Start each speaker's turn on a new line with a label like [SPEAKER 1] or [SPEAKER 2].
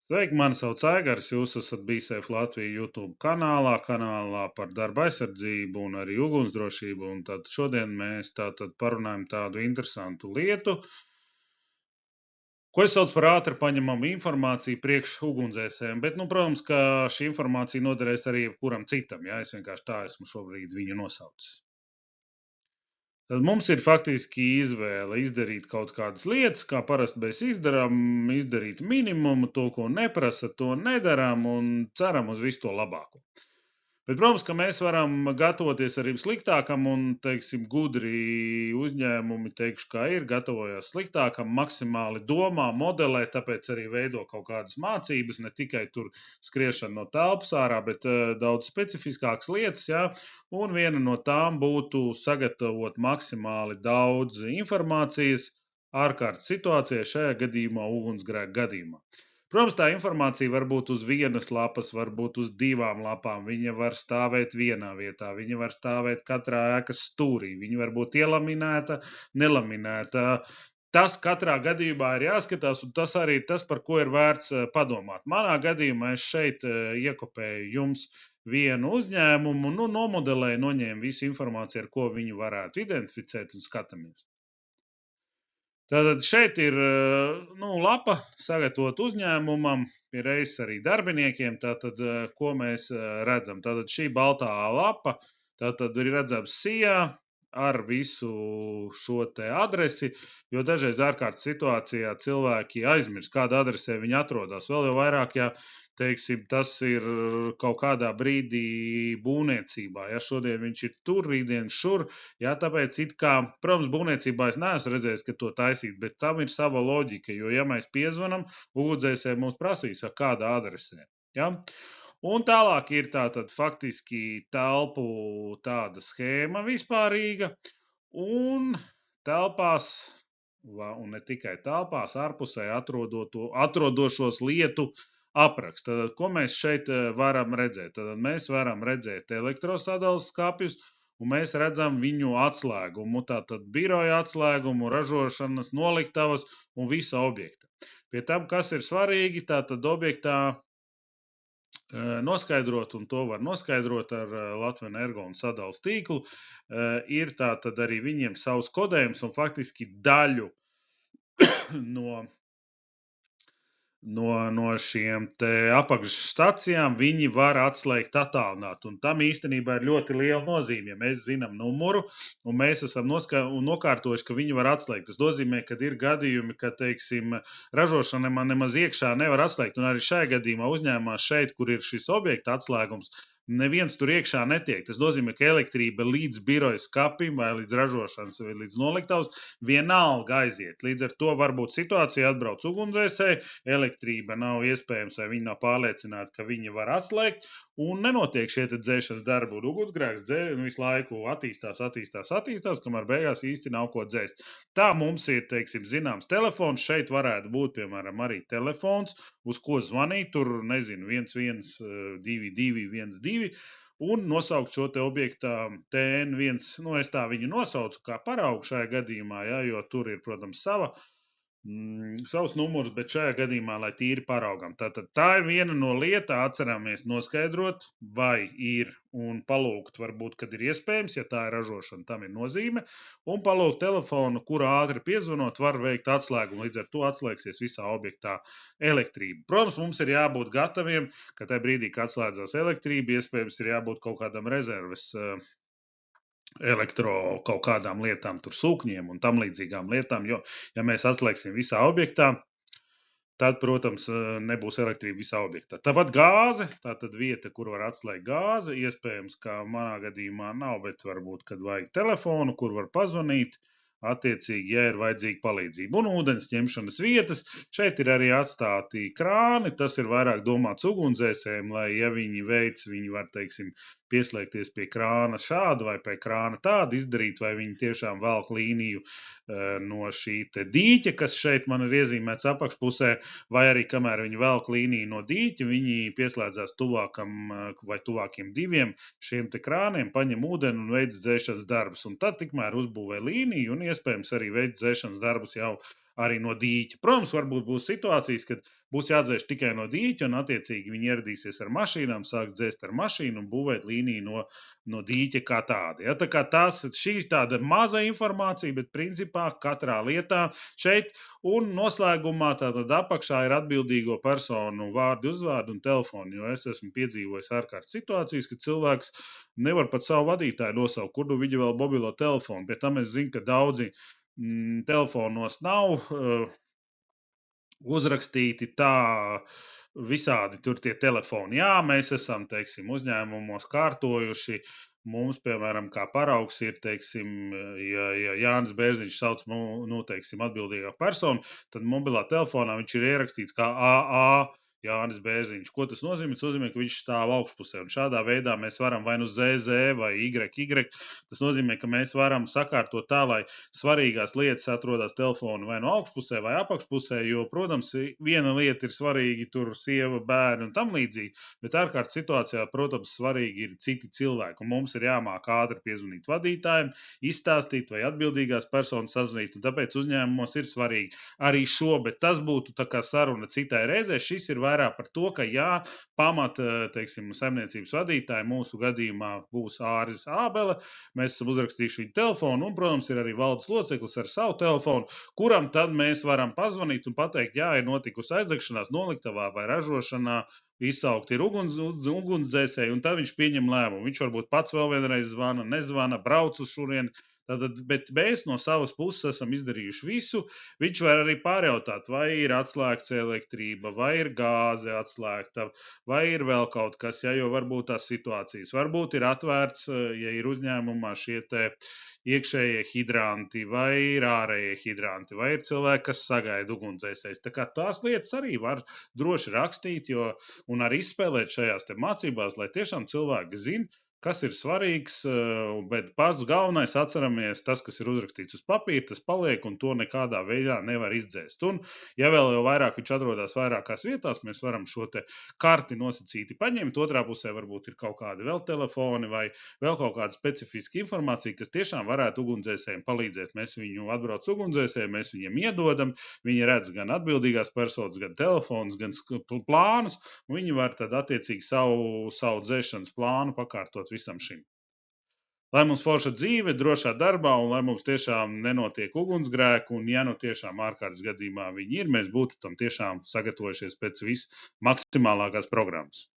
[SPEAKER 1] Sveiki, mani sauc Aigars, jūs esat BeSafe Latvija YouTube kanālā par darba aizsardzību un arī ugunsdrošību. Un tad šodien mēs parunājam tādu interesantu lietu, ko es saucu par ātri paņemamu informāciju priekš ugunsdzēsējiem. Bet, protams, ka šī informācija noderēs arī jebkuram citam, ja es vienkārši tā esmu šobrīd viņu nosaucis. Tad mums ir faktiski izvēle izdarīt kaut kādas lietas, kā parasti mēs izdarīt minimumu, to, ko neprasa, to nedarām un ceram uz visu to labāko. Bet, protams, ka mēs varam gatavoties arī sliktākam un, teiksim, gudri uzņēmumi, teikšu, kā ir, gatavojās sliktākam, maksimāli domā, modelē, tāpēc arī veido kaut kādas mācības, ne tikai tur skriešana no telpas ārā, bet daudz specifiskākas lietas, jā. Un viena no tām būtu sagatavot maksimāli daudz informācijas ārkārtas situācijai, šajā gadījumā ugunsgrēka gadījumā. Protams, tā informācija var būt uz vienas lapas, var būt uz divām lapām. Viņa var stāvēt vienā vietā, viņa var stāvēt katrā ēkas stūrī, viņa var būt ielaminēta, nelaminēta. Tas katrā gadījumā ir jāskatās, un tas arī ir tas, par ko ir vērts padomāt. Manā gadījumā es šeit iekopēju jums vienu uzņēmumu, nomodelēju, noņēmu visu informāciju, ar ko viņu varētu identificēt un skatāmies. Tātad šeit ir lapa sagatavot uzņēmumam, ir reizes arī darbiniekiem. Tātad, ko mēs redzam? Tātad šī baltā lapa, tātad ir redzams sijā ar visu šo te adresi, jo dažreiz ārkārtas situācijā cilvēki aizmirst, kāda adresē viņi atrodas. Vēl jau vairāk, ja teiksim, tas ir kaut kādā brīdī būvniecībā. Ja šodien viņš ir tur, rītdien šur, ja, tāpēc it kā, protams, būvniecībā es neesmu redzējis, ka to taisīt, bet tam ir sava loģika, jo, ja mēs piezvanam, ugunsdzēsēji mums prasīs, kādā adresē. Ja? Un tālāk ir tātad faktiski telpu tāda schēma vispārīga, un telpās, un ne tikai telpās, ārpusē atrodošos lietu apraksts. Tad, ko mēs šeit varam redzēt? Tad mēs varam redzēt elektrosadalas skapjus, un mēs redzam viņu atslēgumu, tātad biroja atslēgumu, ražošanas noliktavas un visa objekta. Pie tam, kas ir svarīgi, tātad objektā noskaidrot, un to var noskaidrot ar Latvijas Energo un sadalas tīklu, ir tātad arī viņiem savs kodējums un faktiski daļu no šiem te apakšstacijām viņi var atslēgt attālināt. Un tam īstenībā ir ļoti liela nozīme. Ja mēs zinām numuru un mēs esam nokārtojuši, ka viņi var atslēgt. Tas nozīmē, ka ir gadījumi, ka, teiksim, ražošana nemaz iekšā nevar atslēgt. Un arī šajā gadījumā uzņēmumā šeit, kur ir šis objekta atslēgums, neviens tur iekšā netiek. Tas nozīmē, ka elektrība līdz biroja skapim vai līdz ražošanas vai līdz noliktavas vienalga aiziet. Līdz ar to var būt situācija, atbrauc ugunsdzēsēji, elektrība nav iespējams, vai viņi nav pārliecināti, ka viņi var atslēgt, un nenotiek šie dzēšanas darbi. Un ugunsgrēks visu laiku attīstās, kamēr beigās īsti nav ko dzēst. Tā mums ir, teiksim, zināms telefons. Šeit varētu būt, piemēram, arī telefons, uz ko zvanīt. Tur, nezinu, 112212 un nosaukt šo te objektā TN1. Es tā viņu nosaucu kā paraugu šajā gadījumā, ja, jo tur ir, protams, savs numurs, bet šajā gadījumā, lai tīri paraugam. Tātad tā ir viena no lietām, atceramies noskaidrot, vai ir un palūgt, varbūt, kad ir iespējams, ja tā ir ražošana, tam ir nozīme, un palūgt telefonu, kurā ātri piezvanot, var veikt atslēgumu, līdz ar to atslēgsies visā objektā elektrība. Protams, mums ir jābūt gataviem, ka tajā brīdī, kad atslēdzās elektrība, iespējams ir jābūt kaut kādam rezerves elektro kaut kādām lietām, tur sūkņiem un tam līdzīgām lietām, jo, ja mēs atslēgsim visā objektā, tad, protams, nebūs elektrība visā objektā. Tāpat gāze, tātad vieta, kur var atslēgt gāzi, iespējams, ka manā gadījumā nav, bet varbūt, kad vajag telefonu, kur var pazvanīt, attiecīgi, ja ir vajadzīga palīdzība. Un ūdens ņemšanas vietas, šeit ir arī atstāti krāni, tas ir vairāk domāts ugunsdzēsējiem, lai, ja viņi var, teiksim, pieslēgties pie krāna šādu vai pie krāna tādu izdarīt, vai viņi tiešām velk līniju no šī te dīķa, kas šeit man ir iezīmēts apakšpusē, vai arī kamēr viņi velk līniju no dīķa, viņi pieslēdzās tuvākam vai tuvākiem diviem šiem te krāniem, paņem ūdeni un veic dzēšanas darbus. Un tad tikmēr uzbūvē līniju un iespējams arī veic dzēšanas darbus jau arī no dīķa. Protams, varbūt būs situācijas, kad būs jādzēš tikai no dīķa, un attiecīgi viņi ieradīsies ar mašīnām, sāks dzēst ar mašīnu un būvēt līniju no dīķa kā tāda. Ja? Tā kā šīs tāda maza informācija, bet principā katrā lietā šeit un noslēgumā tātad apakšā ir atbildīgo personu vārdi, uzvārdi un telefoni, jo es esmu piedzīvojis ārkārtas situācijas, kad cilvēks nevar pat savu vadītāju nosaukt, kur nu viņi vēl mobilo telefonu. Pie tam es zinu, ka daudzi telefonos nav uzrakstīti tā visādi tur tie telefoni. Jā, mēs esam, teiksim, uzņēmumos kārtojuši. Mums, piemēram, kā paraugs ir, teiksim, ja Jānis Bērziņš sauc, teiksim, atbildīgā persona, tad mobilā telefonā viņš ir ierakstīts kā AA Jānis Bērziņš. Ko tas nozīmē? Tas nozīmē, ka viņš stāv augšpusē. Un šādā veidā mēs varam vai nu ZZ vai YY. Tas nozīmē, ka mēs varam sakārtot tā, lai svarīgās lietas atrodas telefona vai no augšpusē vai apakšpusē, jo, protams, viena lieta ir svarīga, tur sieva, bērni un tam līdzīgi, bet ārkārtas situācijā, protams, svarīgi ir citi cilvēki. Un mums ir jāmāk ātri piezvanīt vadītājiem, izstāstīt vai atbildīgās personas sazvanīt, un tāpēc uzņēmumos ir svarīgi arī šo, bet tas būtu tā kā saruna citai reizē. Šis ir vairāk par to, ka jā, teiksim, saimniecības vadītāji mūsu gadījumā būs Āris Ābele, mēs esam uzrakstījuši viņu telefonu, un, protams, ir arī valdes loceklis ar savu telefonu, kuram tad mēs varam pazvanīt un pateikt, jā, ir notikusi aizdegšanās noliktavā vai ražošanā, izsaukt ir ugunsdzēsēji, un tad viņš pieņem lēmumu. Viņš varbūt pats vēl vienreiz zvana, nezvana, brauc uz šurieni. Tātad, bet mēs no savas puses esam izdarījuši visu. Viņš var arī pārjautāt, vai ir atslēgts elektrība, vai ir gāze atslēgta, vai ir vēl kaut kas, ja, jo varbūt tās situācijas. Varbūt ir atvērts, ja ir uzņēmumā šie te iekšējie hidranti, vai ir ārējie hidranti, vai ir cilvēki, kas sagaida ugunsdzēsējs. Tā kā tās lietas arī var droši rakstīt, un arī izspēlēt šajās te mācībās, lai tiešām cilvēki zina, kas ir svarīgs, bet pats galvenais atceramies, tas, kas ir uzrakstīts uz papīra, tas paliek un to nekādā veidā nevar izdzēst. Un, ja vēl vairāk viņš atrodas vairākās vietās, mēs varam šo te karti nosacīti paņemt. Otrā pusē varbūt ir kaut kādi vēl telefoni vai vēl kaut kāda specifiska informācija, kas tiešām varētu ugunsdzēsējiem palīdzēt. Mēs viņu atbrauc ugunsdzēsējiem, mēs viņiem iedodam, viņi redz gan atbildīgās personas, gan telefonus, gan plānus, un viņi var tad attiecīgi savu dzēšanas plānu pakārtot visam šim. Lai mums forša dzīve, drošā darbā, un lai mums tiešām nenotiek ugunsgrēku, un ja nu tiešām ārkārtas gadījumā viņi ir, mēs būtu tam tiešām sagatavojušies pēc maksimālākās programmas.